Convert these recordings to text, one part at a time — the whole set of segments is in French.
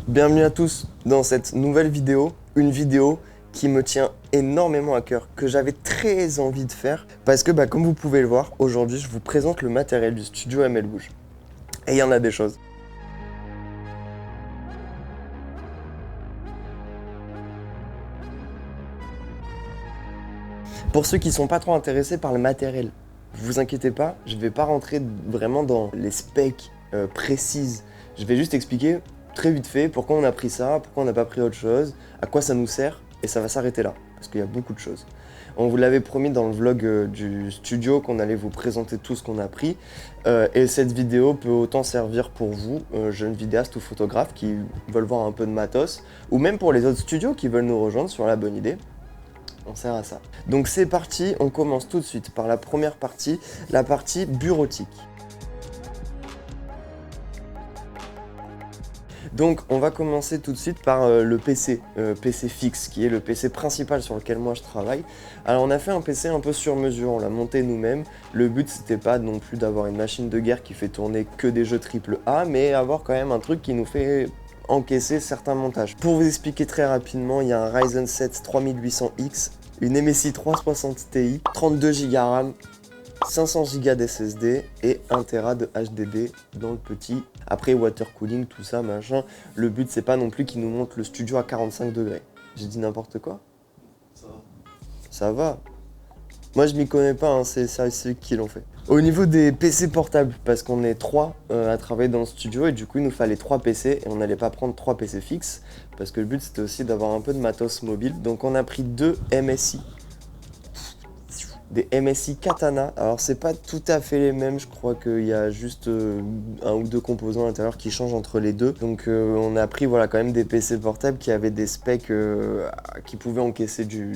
Bienvenue à tous dans cette nouvelle vidéo, une vidéo qui me tient énormément à cœur, que j'avais très envie de faire, parce que comme vous pouvez le voir, aujourd'hui je vous présente le matériel du studio ML Bouge. Et il y en a des choses. Pour ceux qui sont pas trop intéressés par le matériel, vous inquiétez pas, je vais pas rentrer vraiment dans les specs précises. Je vais juste expliquer très vite fait pourquoi on a pris ça, pourquoi on n'a pas pris autre chose, à quoi ça nous sert, et ça va s'arrêter là, parce qu'il y a beaucoup de choses. On vous l'avait promis dans le vlog du studio qu'on allait vous présenter tout ce qu'on a pris, et cette vidéo peut autant servir pour vous, jeunes vidéastes ou photographes qui veulent voir un peu de matos, ou même pour les autres studios qui veulent nous rejoindre sur la bonne idée. On sert à ça. Donc c'est parti, on commence tout de suite par la première partie, la partie bureautique. Donc on va commencer tout de suite par le PC, PC fixe, qui est le PC principal sur lequel moi je travaille. Alors on a fait un PC un peu sur mesure, on l'a monté nous-mêmes. Le but c'était pas non plus d'avoir une machine de guerre qui fait tourner que des jeux AAA, mais avoir quand même un truc qui nous fait encaisser certains montages. Pour vous expliquer très rapidement, il y a un Ryzen 7 3800X, une MSI 360 Ti, 32 Go RAM, 500 Go d'SSD et 1 Tera de HDD dans le petit. Après water cooling, tout ça, machin. Le but c'est pas non plus qu'il nous monte le studio à 45 degrés. J'ai dit n'importe quoi? Ça va. Ça va. Moi je m'y connais pas, hein, c'est ceux qui l'ont fait. Au niveau des PC portables, parce qu'on est 3 à travailler dans le studio et du coup il nous fallait 3 PC et on n'allait pas prendre 3 PC fixes parce que le but c'était aussi d'avoir un peu de matos mobile. Donc on a pris 2 MSI. Des MSI Katana, alors c'est pas tout à fait les mêmes, je crois qu'il y a juste un ou deux composants à l'intérieur qui changent entre les deux. Donc on a pris voilà, quand même des PC portables qui avaient des specs qui pouvaient encaisser du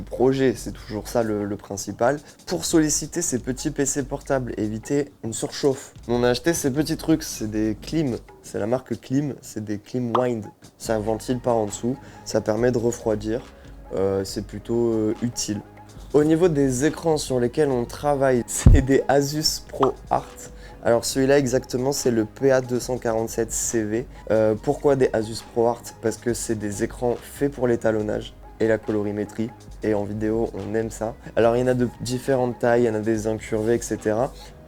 projet, c'est toujours ça le principal. Pour solliciter ces petits PC portables, éviter une surchauffe. On a acheté ces petits trucs, c'est des Klim, c'est la marque Klim, c'est des Klim Wind. Ça ventile par en dessous, ça permet de refroidir, c'est plutôt utile. Au niveau des écrans sur lesquels on travaille, c'est des Asus ProArt. Alors celui-là exactement c'est le PA247CV. Pourquoi des Asus ProArt? Parce que c'est des écrans faits pour l'étalonnage et la colorimétrie. Et en vidéo on aime ça. Alors il y en a de différentes tailles, il y en a des incurvés, etc.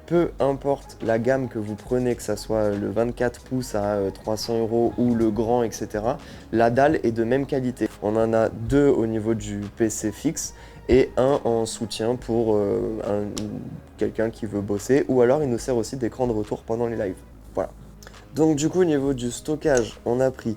Peu importe la gamme que vous prenez, que ça soit le 24 pouces à 300 € ou le grand, etc. La dalle est de même qualité. On en a deux au niveau du PC fixe et un en soutien pour quelqu'un qui veut bosser, ou alors il nous sert aussi d'écran de retour pendant les lives. Voilà. Donc du coup au niveau du stockage, on a pris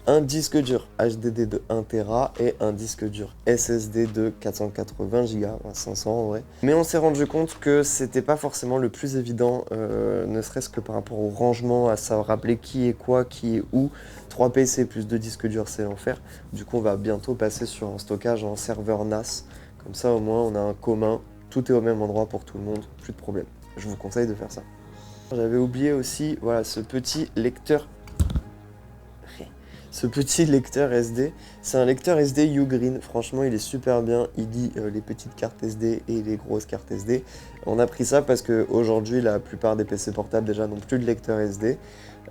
un disque dur HDD de 1 Tera et un disque dur SSD de 480 Go, 500 en vrai. Mais on s'est rendu compte que c'était pas forcément le plus évident, ne serait-ce que par rapport au rangement, à savoir rappeler qui est quoi, qui est où. 3 PC plus 2 disques durs, c'est l'enfer. Du coup on va bientôt passer sur un stockage en serveur NAS. Comme ça au moins on a un commun, tout est au même endroit pour tout le monde, plus de problème. Je vous conseille de faire ça. J'avais oublié aussi voilà, ce petit lecteur SD. C'est un lecteur SD Ugreen, franchement il est super bien, il lit les petites cartes SD et les grosses cartes SD. On a pris ça parce qu'aujourd'hui la plupart des PC portables déjà n'ont plus de lecteur SD.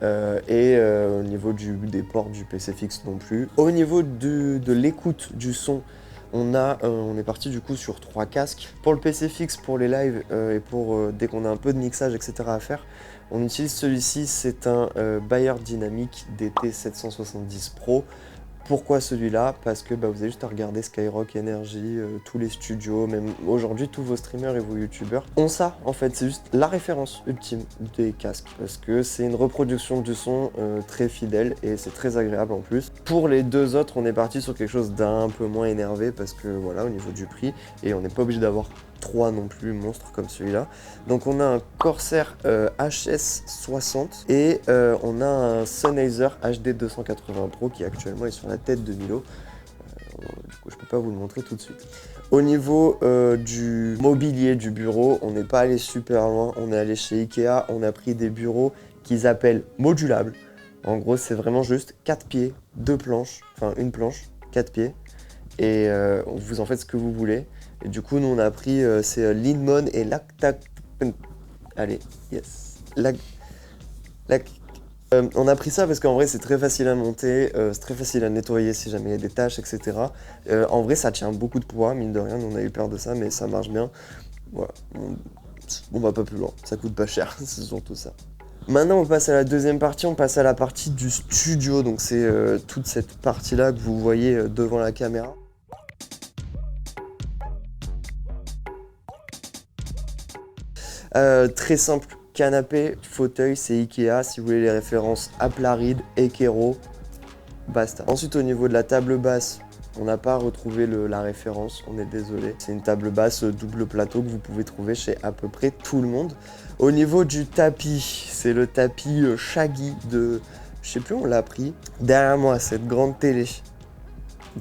Au niveau des ports du PC fixe non plus. Au niveau de l'écoute du son, on est parti du coup sur 3 casques. Pour le PC fixe, pour les lives et pour dès qu'on a un peu de mixage, etc. à faire, on utilise celui-ci, c'est un Bayer Dynamic DT770 Pro. Pourquoi celui-là? Parce que vous avez juste à regarder Skyrock Energy, tous les studios, même aujourd'hui tous vos streamers et vos youtubeurs ont ça en fait, c'est juste la référence ultime des casques parce que c'est une reproduction du son très fidèle et c'est très agréable en plus. Pour les deux autres, on est parti sur quelque chose d'un peu moins énervé parce que voilà, au niveau du prix, et on n'est pas obligé d'avoir 3 non plus monstres comme celui-là. Donc on a un Corsair HS60 et on a un Sennheiser HD 280 Pro qui actuellement est sur la tête de Milo. Du coup je peux pas vous le montrer tout de suite. Au niveau du mobilier du bureau, on n'est pas allé super loin, on est allé chez Ikea, on a pris des bureaux qu'ils appellent modulables. En gros c'est vraiment juste 4 pieds, 2 planches, enfin une planche, 4 pieds, et vous en faites ce que vous voulez. Et du coup, nous on a pris c'est Linmon et Lactac. Allez, yes. On a pris ça parce qu'en vrai c'est très facile à monter, c'est très facile à nettoyer si jamais il y a des taches, etc. En vrai ça tient beaucoup de poids, mine de rien, on a eu peur de ça, mais ça marche bien. Voilà, on va pas plus loin, ça coûte pas cher, c'est surtout ça. Maintenant on passe à la deuxième partie, on passe à la partie du studio, donc c'est toute cette partie-là que vous voyez devant la caméra. Très simple, canapé, fauteuil, c'est Ikea. Si vous voulez les références, Aplarid, Ekero, basta. Ensuite, au niveau de la table basse, on n'a pas retrouvé la référence, on est désolé. C'est une table basse double plateau que vous pouvez trouver chez à peu près tout le monde. Au niveau du tapis, c'est le tapis Shaggy de... Je sais plus où on l'a pris. Derrière moi, cette grande télé.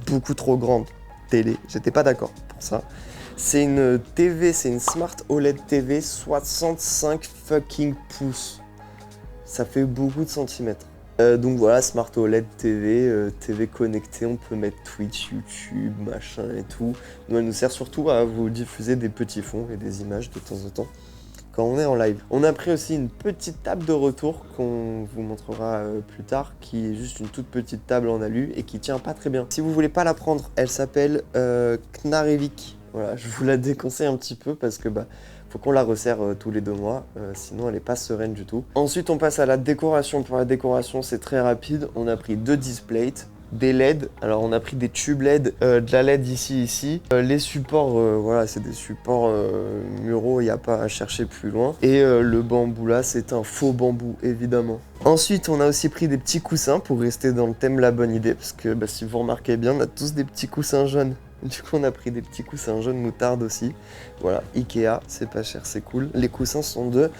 Beaucoup trop grande télé. J'étais pas d'accord pour ça. C'est une TV, c'est une Smart OLED TV 65 fucking pouces. Ça fait beaucoup de centimètres. Donc voilà, Smart OLED TV, TV connectée, on peut mettre Twitch, YouTube, machin et tout. Nous, elle nous sert surtout à vous diffuser des petits fonds et des images de temps en temps quand on est en live. On a pris aussi une petite table de retour qu'on vous montrera plus tard, qui est juste une toute petite table en alu et qui tient pas très bien. Si vous voulez pas la prendre, elle s'appelle Knarevik. Voilà, je vous la déconseille un petit peu parce que faut qu'on la resserre tous les 2 mois, sinon elle est pas sereine du tout. Ensuite on passe à la décoration. Pour la décoration c'est très rapide, on a pris 2 displays, des LED, alors on a pris des tubes LED, de la LED ici. Les supports, voilà, c'est des supports muraux, il n'y a pas à chercher plus loin. Et le bambou là, c'est un faux bambou évidemment. Ensuite on a aussi pris des petits coussins pour rester dans le thème La Bonne Idée, parce que si vous remarquez bien, on a tous des petits coussins jaunes. Du coup on a pris des petits coussins jaunes moutarde aussi. Voilà, Ikea, c'est pas cher, c'est cool. Les coussins sont de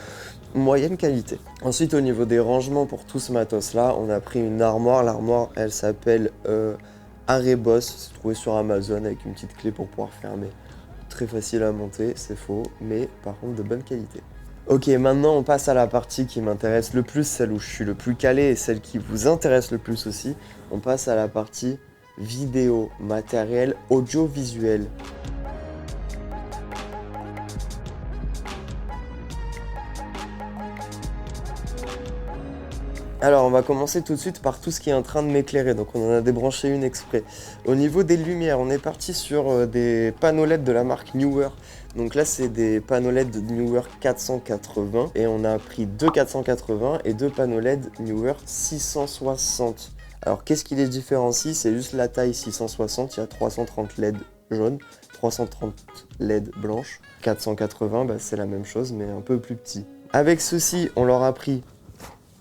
moyenne qualité. Ensuite au niveau des rangements pour tout ce matos là, on a pris une armoire. L'armoire elle s'appelle Areboss, c'est trouvé sur Amazon avec une petite clé pour pouvoir fermer. Très facile à monter, c'est faux, mais par contre de bonne qualité. Ok, maintenant on passe à la partie qui m'intéresse le plus, celle où je suis le plus calé et celle qui vous intéresse le plus aussi. On passe à la partie vidéo, matériel audiovisuel. Alors on va commencer tout de suite par tout ce qui est en train de m'éclairer, donc on en a débranché une exprès. Au niveau des lumières, on est parti sur des panneaux LED de la marque Neewer. Donc là c'est des panneaux LED de Neewer 480 et on a pris 2 480 et 2 panneaux LED Neewer 660. Alors qu'est-ce qui les différencie? C'est juste la taille 660, il y a 330 LED jaunes, 330 LED blanches. 480, c'est la même chose mais un peu plus petit. Avec ceci, on leur a pris,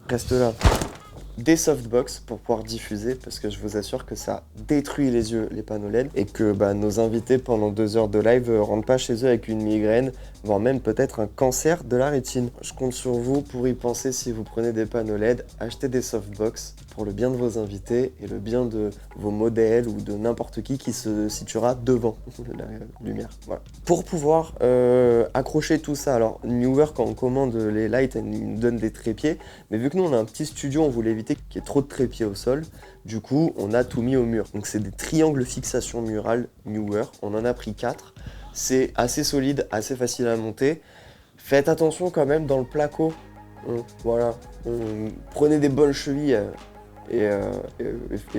reste là, des softbox pour pouvoir diffuser, parce que je vous assure que ça détruit les yeux, les panneaux LED, et que nos invités pendant 2 heures de live rentrent pas chez eux avec une migraine, voire même peut-être un cancer de la rétine. Je compte sur vous pour y penser si vous prenez des panneaux LED, achetez des softbox pour le bien de vos invités et le bien de vos modèles ou de n'importe qui se situera devant la lumière. Voilà. Pour pouvoir accrocher tout ça, alors Neewer quand on commande les lights, elle nous donne des trépieds, mais vu que nous on a un petit studio, on voulait éviter qu'il y ait trop de trépieds au sol. Du coup, on a tout mis au mur. Donc c'est des triangles fixation murale Neewer. On en a pris 4. C'est assez solide, assez facile à monter. Faites attention quand même dans le placo. Voilà. Prenez des bonnes chevilles et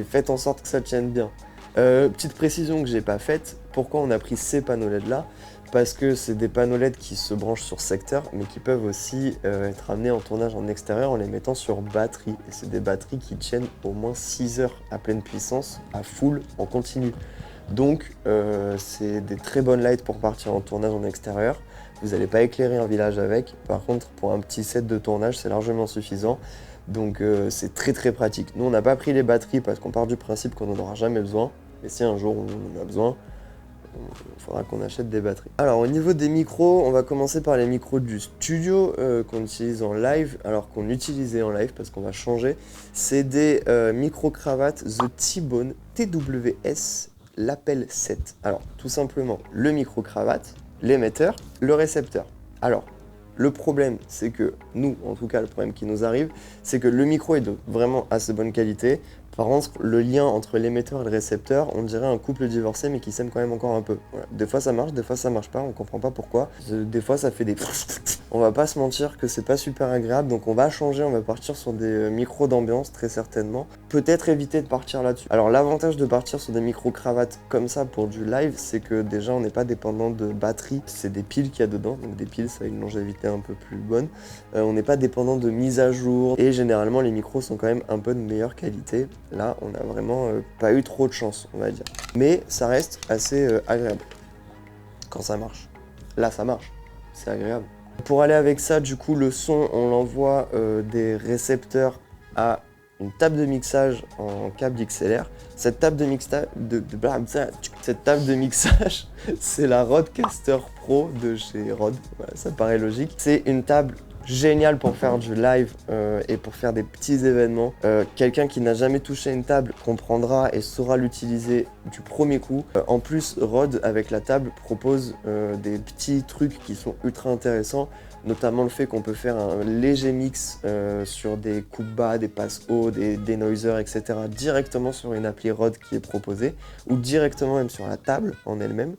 faites en sorte que ça tienne bien. Petite précision que j'ai pas faite. Pourquoi on a pris ces panneaux LED là? Parce que c'est des panneaux LED qui se branchent sur secteur, mais qui peuvent aussi être amenés en tournage en extérieur en les mettant sur batterie. Et c'est des batteries qui tiennent au moins 6 heures à pleine puissance, à full, en continu. Donc c'est des très bonnes lights pour partir en tournage en extérieur. Vous n'allez pas éclairer un village avec. Par contre, pour un petit set de tournage, c'est largement suffisant. Donc c'est très très pratique. Nous, on n'a pas pris les batteries parce qu'on part du principe qu'on n'en aura jamais besoin. Mais si un jour on en a besoin, il faudra qu'on achète des batteries. Alors au niveau des micros, on va commencer par les micros du studio qu'on utilise en live, alors qu'on utilisait en live parce qu'on va changer. C'est des micro-cravates The T-Bone TWS Lapel 7. Alors tout simplement le micro-cravate, l'émetteur, le récepteur. Alors le problème, c'est que nous, en tout cas, le problème qui nous arrive, c'est que le micro est de vraiment assez bonne qualité. Par contre, le lien entre l'émetteur et le récepteur, on dirait un couple divorcé mais qui s'aime quand même encore un peu. Voilà. Des fois ça marche, des fois ça marche pas, on comprend pas pourquoi. Des fois ça fait des... On va pas se mentir que c'est pas super agréable, donc on va changer, on va partir sur des micros d'ambiance très certainement. Peut-être éviter de partir là-dessus. Alors l'avantage de partir sur des micro-cravates comme ça pour du live, c'est que déjà on n'est pas dépendant de batterie, c'est des piles qu'il y a dedans, donc des piles ça a une longévité un peu plus bonne. On n'est pas dépendant de mise à jour, et généralement les micros sont quand même un peu de meilleure qualité. Là on a vraiment pas eu trop de chance, on va dire. Mais ça reste assez agréable quand ça marche. Là ça marche, c'est agréable. Pour aller avec ça, du coup, le son, on l'envoie des récepteurs à une table de mixage en câble XLR. Cette table de mixage, c'est la Rodecaster Pro de chez Rode. Voilà, ça paraît logique. C'est une table géniale pour faire du live et pour faire des petits événements. Quelqu'un qui n'a jamais touché une table comprendra et saura l'utiliser du premier coup. En plus, Rode, avec la table, propose des petits trucs qui sont ultra intéressants, notamment le fait qu'on peut faire un léger mix sur des coups bas, des passes hauts, des denoisers, etc. directement sur une appli Rode qui est proposée, ou directement même sur la table en elle-même.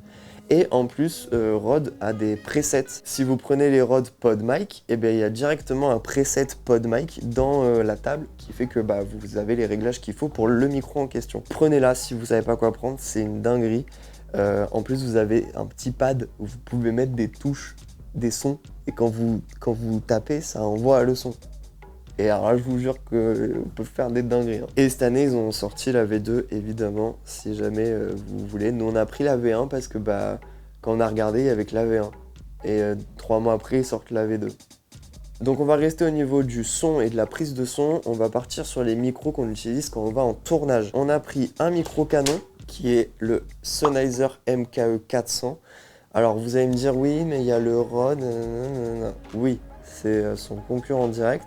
Et en plus, Rode a des presets. Si vous prenez les Rode PodMic, eh bien, il y a directement un preset PodMic dans la table qui fait que vous avez les réglages qu'il faut pour le micro en question. Prenez-la si vous savez pas quoi prendre, c'est une dinguerie. En plus, vous avez un petit pad où vous pouvez mettre des touches, des sons, et quand vous tapez, ça envoie le son. Et alors là, je vous jure qu'on peut faire des dingueries. Et cette année, ils ont sorti la V2, évidemment, si jamais vous voulez. Nous, on a pris la V1 parce que quand on a regardé, il y avait que la V1. Et 3 mois après, ils sortent la V2. Donc on va rester au niveau du son et de la prise de son. On va partir sur les micros qu'on utilise quand on va en tournage. On a pris un micro canon, qui est le Sennheiser MKE 400. Alors vous allez me dire, oui, mais il y a le Rode. Oui, c'est son concurrent direct.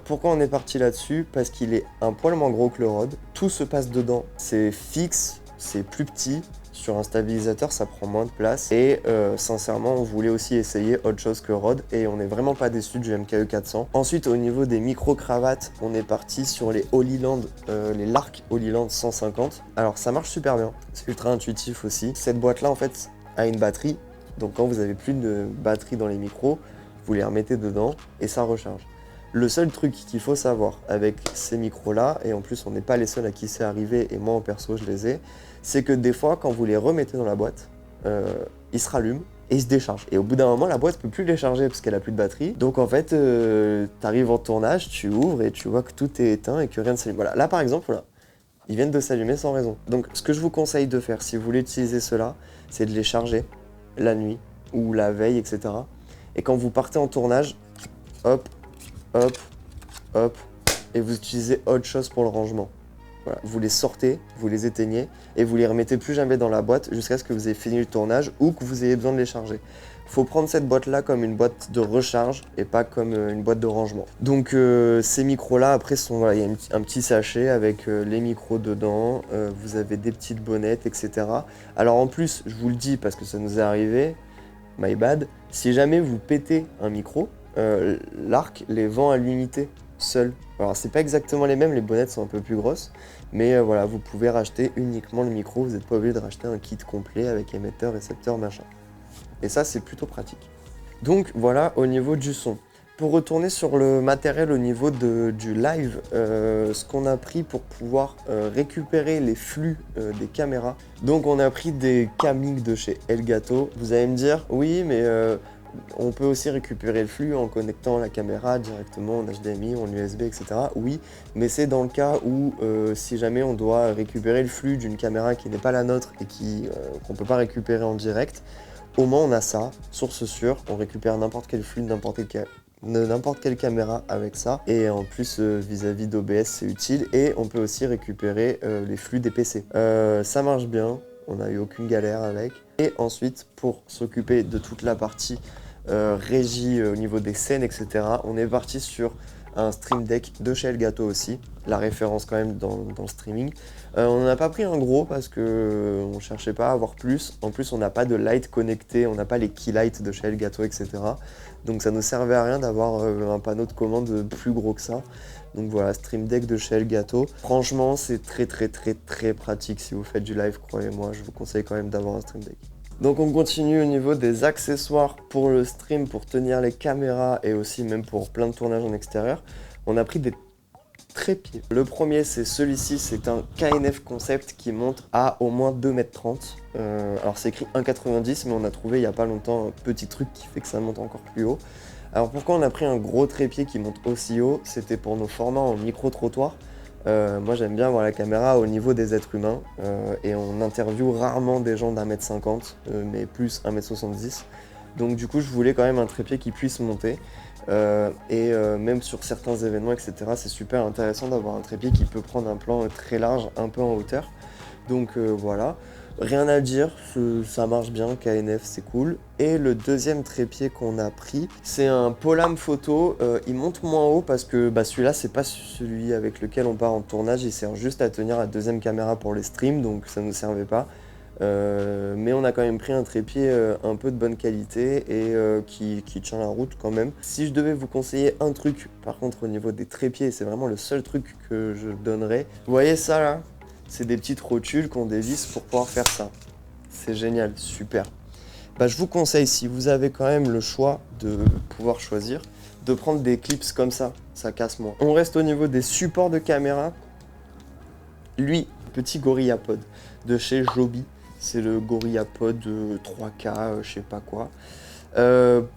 Pourquoi on est parti là-dessus? Parce qu'il est un poil moins gros que le Rode. Tout se passe dedans. C'est fixe, c'est plus petit. Sur un stabilisateur, ça prend moins de place. Et sincèrement, on voulait aussi essayer autre chose que Rode. Et on n'est vraiment pas déçu du MKE 400. Ensuite, au niveau des micro-cravates, on est parti sur les Holyland, les Lark Holyland 150. Alors ça marche super bien. C'est ultra intuitif aussi. Cette boîte-là, en fait, a une batterie. Donc quand vous avez plus de batterie dans les micros, vous les remettez dedans et ça recharge. Le seul truc qu'il faut savoir avec ces micros-là, et en plus on n'est pas les seuls à qui c'est arrivé, et moi en perso je les ai, c'est que des fois quand vous les remettez dans la boîte, ils se rallument et ils se déchargent. Et au bout d'un moment, la boîte ne peut plus les charger parce qu'elle a plus de batterie. Donc en fait, t'arrives en tournage, tu ouvres et tu vois que tout est éteint et que rien ne s'allume. Voilà, là par exemple, voilà, ils viennent de s'allumer sans raison. Donc ce que je vous conseille de faire si vous voulez utiliser cela, c'est de les charger la nuit ou la veille, etc. Et quand vous partez en tournage, hop, hop, hop, et vous utilisez autre chose pour le rangement. Voilà. Vous les sortez, vous les éteignez, et vous les remettez plus jamais dans la boîte jusqu'à ce que vous ayez fini le tournage ou que vous ayez besoin de les charger. Faut prendre cette boîte-là comme une boîte de recharge et pas comme une boîte de rangement. Donc ces micros-là, après, voilà, il y a un petit sachet avec les micros dedans, vous avez des petites bonnettes, etc. Alors en plus, je vous le dis parce que ça nous est arrivé, my bad, si jamais vous pétez un micro, l'Arc les vend à l'unité seul. Alors c'est pas exactement les mêmes, les bonnettes sont un peu plus grosses, mais voilà, vous pouvez racheter uniquement le micro, vous n'êtes pas obligé de racheter un kit complet avec émetteur, récepteur, machin. Et ça c'est plutôt pratique. Donc voilà au niveau du son. Pour retourner sur le matériel au niveau du live, ce qu'on a pris pour pouvoir récupérer les flux des caméras. Donc on a pris des Camlink de chez Elgato. Vous allez me dire, oui mais on peut aussi récupérer le flux en connectant la caméra directement en HDMI ou en USB, etc. Oui, mais c'est dans le cas où si jamais on doit récupérer le flux d'une caméra qui n'est pas la nôtre et qu'on ne peut pas récupérer en direct, au moins on a ça, source sûre, on récupère n'importe quel flux de n'importe quelle caméra avec ça. Et en plus, vis-à-vis d'OBS, c'est utile. Et on peut aussi récupérer les flux des PC. Ça marche bien, on n'a eu aucune galère avec. Et ensuite, pour s'occuper de toute la partie régie au niveau des scènes, etc., on est parti sur un Stream Deck de chez Elgato aussi, la référence quand même dans le streaming. On n'en a pas pris un gros parce que on cherchait pas à avoir plus. En plus, on n'a pas de light connecté, on n'a pas les key lights de chez Elgato, etc. Donc ça ne servait à rien d'avoir un panneau de commande plus gros que ça. Donc voilà, Stream Deck de chez Elgato. Franchement, c'est très pratique si vous faites du live, croyez-moi. Je vous conseille quand même d'avoir un Stream Deck. Donc on continue au niveau des accessoires pour le stream, pour tenir les caméras et aussi même pour plein de tournages en extérieur. On a pris des trépieds. Le premier, c'est celui-ci, c'est un KNF Concept qui monte à au moins 2,30 m. Alors c'est écrit 1,90 m, mais on a trouvé il n'y a pas longtemps un petit truc qui fait que ça monte encore plus haut. Alors pourquoi on a pris un gros trépied qui monte aussi haut? C'était pour nos formats en micro-trottoir. Moi j'aime bien avoir la caméra au niveau des êtres humains et on interviewe rarement des gens d'1,50 m, mais plus 1,70 m. Donc du coup je voulais quand même un trépied qui puisse monter même sur certains événements, etc. C'est super intéressant d'avoir un trépied qui peut prendre un plan très large, un peu en hauteur. Donc voilà, rien à dire, ça marche bien, KNF c'est cool. Et le deuxième trépied qu'on a pris, c'est un Polam Photo. Il monte moins haut parce que celui-là c'est pas celui avec lequel on part en tournage, il sert juste à tenir la deuxième caméra pour les streams, donc ça ne servait pas. Mais on a quand même pris un trépied un peu de bonne qualité et qui tient la route quand même. Si je devais vous conseiller un truc, par contre au niveau des trépieds, c'est vraiment le seul truc que je donnerais. Vous voyez ça là? C'est des petites rotules qu'on dévisse pour pouvoir faire ça. C'est génial, super. Je vous conseille, si vous avez quand même le choix de pouvoir choisir, de prendre des clips comme ça casse moins. On reste au niveau des supports de caméra. Lui, petit GorillaPod de chez Joby. C'est le GorillaPod 3K, je sais pas quoi.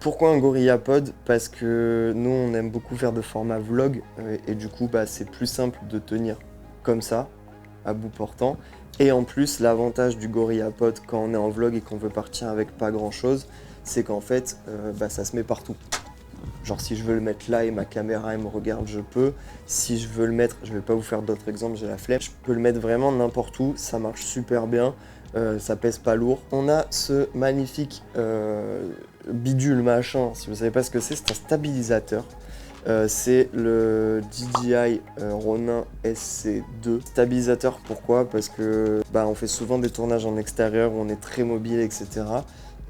Pourquoi un GorillaPod? Parce que nous, on aime beaucoup faire de format vlog et du coup, c'est plus simple de tenir comme ça, à bout portant. Et en plus, l'avantage du GorillaPod quand on est en vlog et qu'on veut partir avec pas grand chose, c'est qu'en fait, ça se met partout. Genre si je veux le mettre là et ma caméra elle me regarde, je peux. Si je veux le mettre, je vais pas vous faire d'autres exemples, j'ai la flemme. Je peux le mettre vraiment n'importe où, ça marche super bien, ça pèse pas lourd. On a ce magnifique bidule machin, si vous savez pas ce que c'est un stabilisateur. C'est le DJI Ronin SC2. Stabilisateur, pourquoi? Parce que on fait souvent des tournages en extérieur où on est très mobile, etc.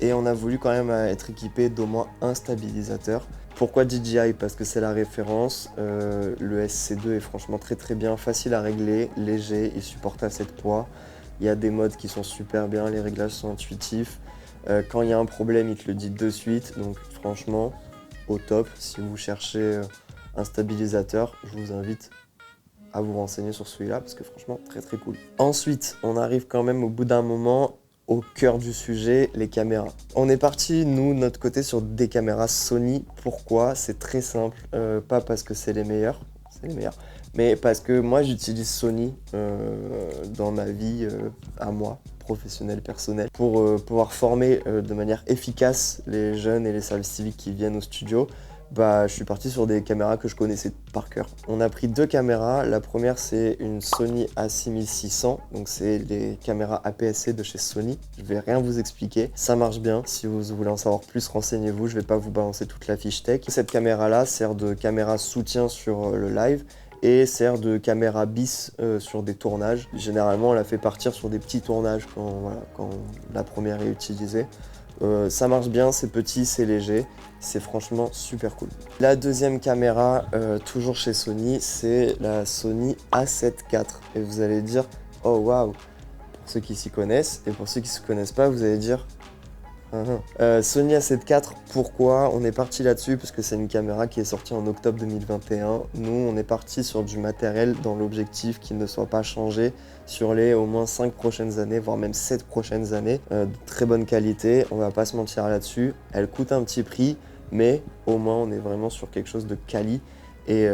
Et on a voulu quand même être équipé d'au moins un stabilisateur. Pourquoi DJI? Parce que c'est la référence. Le SC2 est franchement très bien, facile à régler, léger, il supporte assez de poids. Il y a des modes qui sont super bien, les réglages sont intuitifs. Quand il y a un problème, il te le dit de suite. Donc franchement, au top. Si vous cherchez un stabilisateur, je vous invite à vous renseigner sur celui-là parce que franchement, très cool. Ensuite, on arrive quand même au bout d'un moment au cœur du sujet, les caméras. On est parti, nous, de notre côté, sur des caméras Sony. Pourquoi? C'est très simple. Pas parce que c'est les meilleurs, mais parce que moi, j'utilise Sony dans ma vie à moi, professionnelle, personnelle, pour pouvoir former de manière efficace les jeunes et les services civiques qui viennent au studio. Je suis parti sur des caméras que je connaissais par cœur. On a pris deux caméras. La première, c'est une Sony A6600. Donc, c'est les caméras APS-C de chez Sony. Je vais rien vous expliquer. Ça marche bien. Si vous voulez en savoir plus, renseignez-vous. Je vais pas vous balancer toute la fiche tech. Cette caméra-là sert de caméra soutien sur le live et sert de caméra bis sur des tournages. Généralement, on la fait partir sur des petits tournages quand la première est utilisée. Ça marche bien, c'est petit, c'est léger, c'est franchement super cool. La deuxième caméra, toujours chez Sony, c'est la Sony A7 IV. Et vous allez dire, oh waouh, pour ceux qui s'y connaissent, et pour ceux qui ne se connaissent pas, vous allez dire, Sony A7 IV, pourquoi? On est parti là-dessus parce que c'est une caméra qui est sortie en octobre 2021. Nous, on est parti sur du matériel dans l'objectif qui ne soit pas changé sur les au moins 5 prochaines années, voire même 7 prochaines années. De très bonne qualité, on va pas se mentir là-dessus. Elle coûte un petit prix, mais au moins on est vraiment sur quelque chose de quali. Et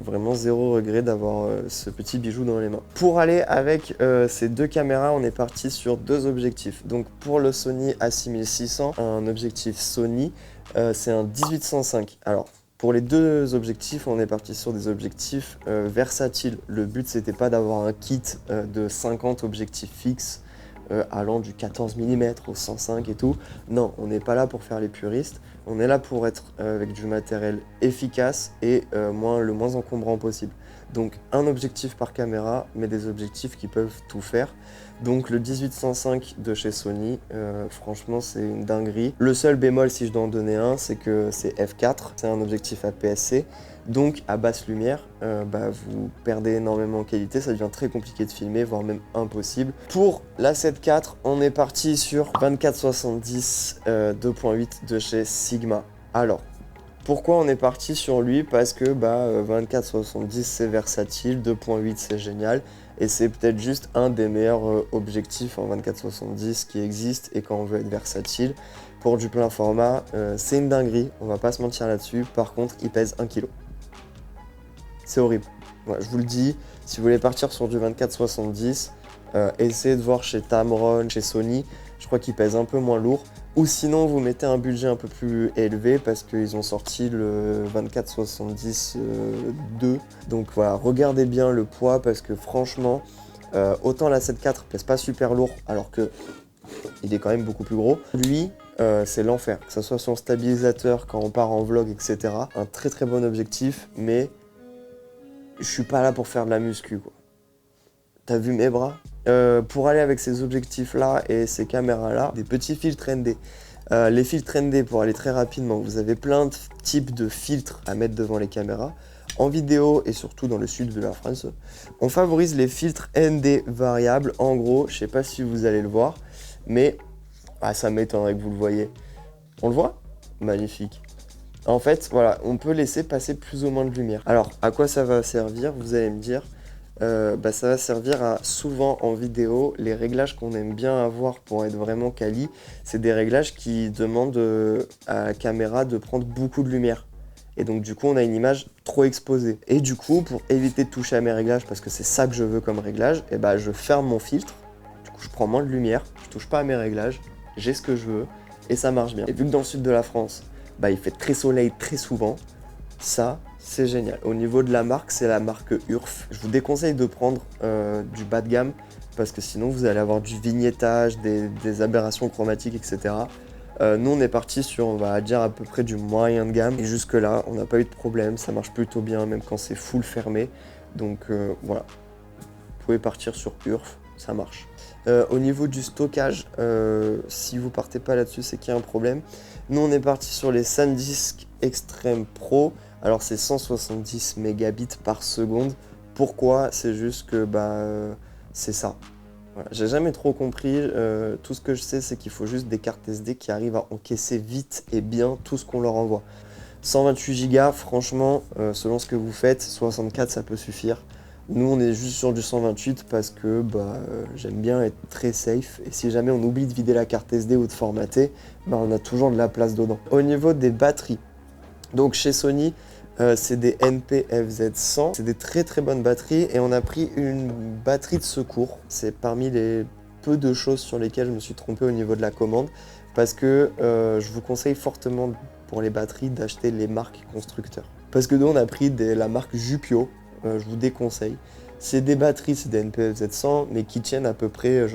vraiment zéro regret d'avoir ce petit bijou dans les mains. Pour aller avec ces deux caméras, on est parti sur deux objectifs. Donc pour le Sony A6600, un objectif Sony, c'est un 18-105. Alors pour les deux objectifs, on est parti sur des objectifs versatiles. Le but c'était pas d'avoir un kit de 50 objectifs fixes allant du 14 mm au 105 et tout. Non, on n'est pas là pour faire les puristes, on est là pour être avec du matériel efficace et le moins encombrant possible. Donc un objectif par caméra, mais des objectifs qui peuvent tout faire. Donc le 18-105 de chez Sony, franchement c'est une dinguerie. Le seul bémol, si je dois en donner un, c'est que c'est f4, c'est un objectif APS-C. Donc à basse lumière, vous perdez énormément en qualité, ça devient très compliqué de filmer, voire même impossible. Pour la 7.4, on est parti sur 24-70 2.8 de chez Sigma. Alors, pourquoi on est parti sur lui? Parce que 24-70 c'est versatile, 2.8 c'est génial, et c'est peut-être juste un des meilleurs objectifs en 24-70 qui existe, et quand on veut être versatile, pour du plein format, c'est une dinguerie, on va pas se mentir là-dessus. Par contre, il pèse 1 kg. C'est horrible. Ouais, je vous le dis, si vous voulez partir sur du 24-70, essayez de voir chez Tamron, chez Sony, je crois qu'il pèse un peu moins lourd. Ou sinon, vous mettez un budget un peu plus élevé parce qu'ils ont sorti le 24-70 2. Donc voilà, regardez bien le poids parce que franchement, autant la 7.4 pèse pas super lourd alors que il est quand même beaucoup plus gros. Lui, c'est l'enfer, que ce soit sur le stabilisateur, quand on part en vlog, etc. Un très très bon objectif, mais je suis pas là pour faire de la muscu, quoi. T'as vu mes bras? Pour aller avec ces objectifs-là et ces caméras-là, des petits filtres ND. Les filtres ND, pour aller très rapidement, vous avez plein de types de filtres à mettre devant les caméras. En vidéo et surtout dans le sud de la France, on favorise les filtres ND variables. En gros, je sais pas si vous allez le voir, mais ça m'étonnerait que vous le voyez. On le voit? Magnifique. En fait, voilà, on peut laisser passer plus ou moins de lumière. Alors, à quoi ça va servir? Vous allez me dire, ça va servir à, souvent en vidéo, les réglages qu'on aime bien avoir pour être vraiment quali, c'est des réglages qui demandent à la caméra de prendre beaucoup de lumière. Et donc du coup, on a une image trop exposée. Et du coup, pour éviter de toucher à mes réglages, parce que c'est ça que je veux comme réglage, je ferme mon filtre, du coup je prends moins de lumière, je touche pas à mes réglages, j'ai ce que je veux, et ça marche bien. Et vu que dans le sud de la France, il fait très soleil très souvent, ça, c'est génial. Au niveau de la marque, c'est la marque URF. Je vous déconseille de prendre du bas de gamme parce que sinon vous allez avoir du vignettage, des aberrations chromatiques, etc. Nous, on est parti sur, on va dire, à peu près du moyen de gamme. Et jusque-là, on n'a pas eu de problème. Ça marche plutôt bien, même quand c'est full fermé. Donc voilà, vous pouvez partir sur URF, ça marche. Au niveau du stockage, si vous partez pas là-dessus, c'est qu'il y a un problème. Nous, on est parti sur les SanDisk Extreme Pro. Alors, c'est 170 mégabits par seconde. Pourquoi? C'est juste que c'est ça. Voilà. J'ai jamais trop compris. Tout ce que je sais, c'est qu'il faut juste des cartes SD qui arrivent à encaisser vite et bien tout ce qu'on leur envoie. 128 Go, franchement, selon ce que vous faites, 64 ça peut suffire. Nous, on est juste sur du 128 parce que j'aime bien être très safe. Et si jamais on oublie de vider la carte SD ou de formater, on a toujours de la place dedans. Au niveau des batteries, donc chez Sony, c'est des NP-FZ100. C'est des très très bonnes batteries et on a pris une batterie de secours. C'est parmi les peu de choses sur lesquelles je me suis trompé au niveau de la commande parce que je vous conseille fortement pour les batteries d'acheter les marques constructeurs. Parce que nous, on a pris la marque Jupio. Je vous déconseille. C'est des batteries, c'est des NP-FZ100, mais qui tiennent à peu près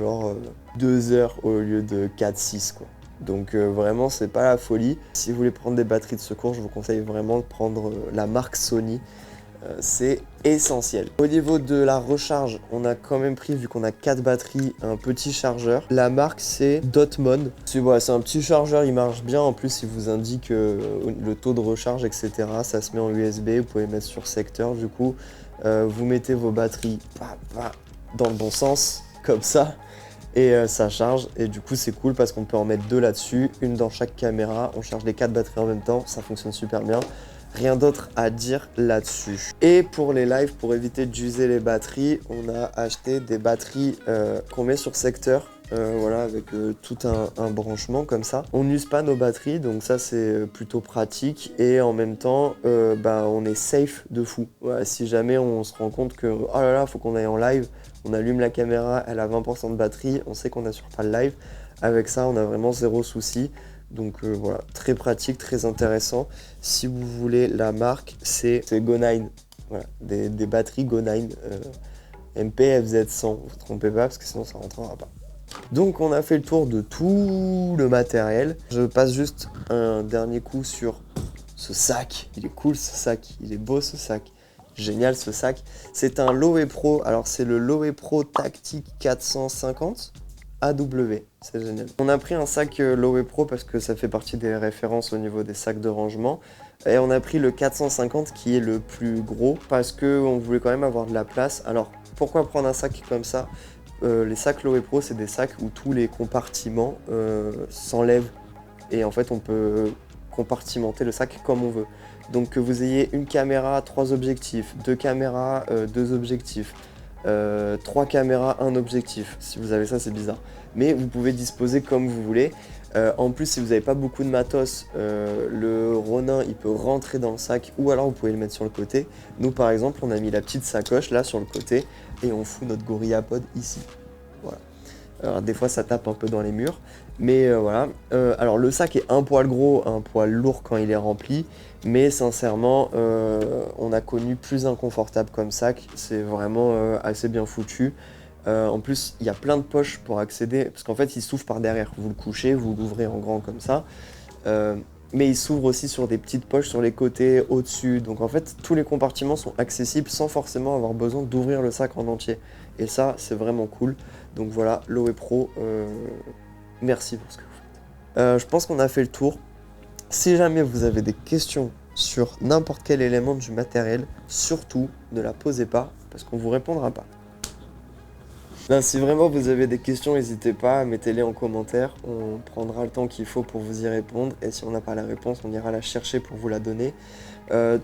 2 heures au lieu de 4-6 quoi. Donc vraiment, c'est pas la folie. Si vous voulez prendre des batteries de secours, je vous conseille vraiment de prendre la marque Sony. C'est essentiel. Au niveau de la recharge, on a quand même pris, vu qu'on a 4 batteries, un petit chargeur. La marque, c'est Dotmon. C'est un petit chargeur, il marche bien. En plus, il vous indique le taux de recharge, etc. Ça se met en USB, vous pouvez mettre sur secteur. Du coup, vous mettez vos batteries dans le bon sens, comme ça. Et ça charge, et du coup c'est cool parce qu'on peut en mettre 2 là-dessus, une dans chaque caméra, on charge les 4 batteries en même temps, ça fonctionne super bien. Rien d'autre à dire là-dessus. Et pour les lives, pour éviter d'user les batteries, on a acheté des batteries qu'on met sur secteur, avec tout un branchement comme ça. On n'use pas nos batteries, donc ça c'est plutôt pratique, et en même temps, on est safe de fou. Voilà, si jamais on se rend compte que, oh là là, faut qu'on aille en live, on allume la caméra, elle a 20% de batterie, on sait qu'on n'assure pas le live. Avec ça, on a vraiment zéro souci. Donc voilà, très pratique, très intéressant. Si vous voulez la marque, c'est Go9. Voilà, des batteries Go9 MP FZ100. Vous ne vous trompez pas parce que sinon ça ne rentrera pas. Donc on a fait le tour de tout le matériel. Je passe juste un dernier coup sur ce sac. Il est cool ce sac, il est beau ce sac. Génial ce sac. C'est un Lowe Pro, alors c'est le Lowe Pro Tactic 450 AW, c'est génial. On a pris un sac Lowe Pro parce que ça fait partie des références au niveau des sacs de rangement. Et on a pris le 450 qui est le plus gros parce qu'on voulait quand même avoir de la place. Alors pourquoi prendre un sac comme ça? Les sacs Lowe Pro, c'est des sacs où tous les compartiments s'enlèvent et en fait on peut compartimenter le sac comme on veut. Donc que vous ayez une caméra, 3 objectifs, 2 caméras, 2 objectifs, 3 caméras, 1 objectif. Si vous avez ça, c'est bizarre. Mais vous pouvez disposer comme vous voulez. En plus, si vous n'avez pas beaucoup de matos, le Ronin, il peut rentrer dans le sac ou alors vous pouvez le mettre sur le côté. Nous, par exemple, on a mis la petite sacoche là sur le côté et on fout notre GorillaPod ici. Voilà. Alors, des fois, ça tape un peu dans les murs. Mais voilà. Alors, le sac est un poil gros, un poil lourd quand il est rempli. Mais sincèrement, on a connu plus inconfortable comme sac. C'est vraiment assez bien foutu. En plus, il y a plein de poches pour accéder, parce qu'en fait, il s'ouvre par derrière. Vous le couchez, vous l'ouvrez en grand comme ça. Mais il s'ouvre aussi sur des petites poches sur les côtés, au-dessus. Donc en fait, tous les compartiments sont accessibles sans forcément avoir besoin d'ouvrir le sac en entier. Et ça, c'est vraiment cool. Donc voilà, Lowe Pro, merci pour ce que vous faites. Je pense qu'on a fait le tour. Si jamais vous avez des questions sur n'importe quel élément du matériel, surtout ne la posez pas, parce qu'on ne vous répondra pas. Ben, si vraiment vous avez des questions, n'hésitez pas, mettez-les en commentaire. On prendra le temps qu'il faut pour vous y répondre. Et si on n'a pas la réponse, on ira la chercher pour vous la donner.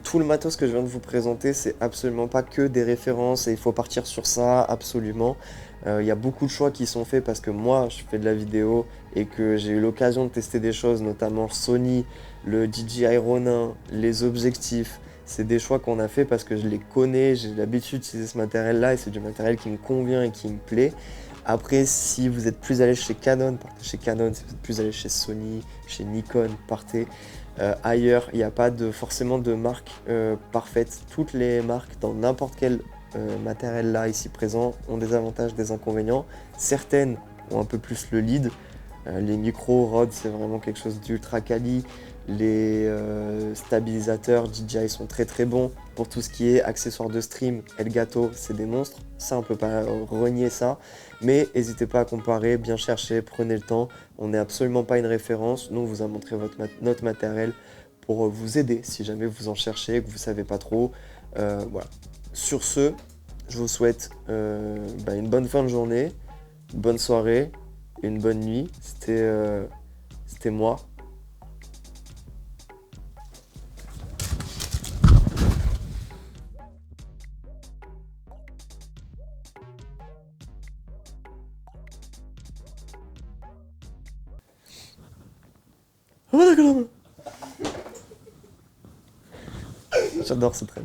Tout le matos que je viens de vous présenter, c'est absolument pas que des références et il faut partir sur ça, absolument. Il y a beaucoup de choix qui sont faits parce que moi, je fais de la vidéo et que j'ai eu l'occasion de tester des choses, notamment Sony, le DJI Ronin, les objectifs. C'est des choix qu'on a fait parce que je les connais, j'ai l'habitude d'utiliser ce matériel-là et c'est du matériel qui me convient et qui me plaît. Après, si vous êtes plus à l'aise chez Canon, partez chez Canon. Si vous êtes plus à l'aise chez Sony, chez Nikon, partez ailleurs. Il n'y a pas forcément de marque parfaite. Toutes les marques dans n'importe quel matériel là ici présent ont des avantages, des inconvénients. Certaines ont un peu plus le lead. Les micros, Rode, c'est vraiment quelque chose d'ultra quali. Les stabilisateurs DJI sont très très bons. Pour tout ce qui est accessoires de stream, Elgato, c'est des monstres. Ça, on peut pas renier ça. Mais n'hésitez pas à comparer, bien chercher, prenez le temps. On n'est absolument pas une référence. Nous, on vous a montré notre matériel pour vous aider si jamais vous en cherchez, que vous ne savez pas trop. Voilà. Sur ce, je vous souhaite une bonne fin de journée, une bonne soirée, une bonne nuit. C'était moi. Oh, d'accord. J'adore ce train.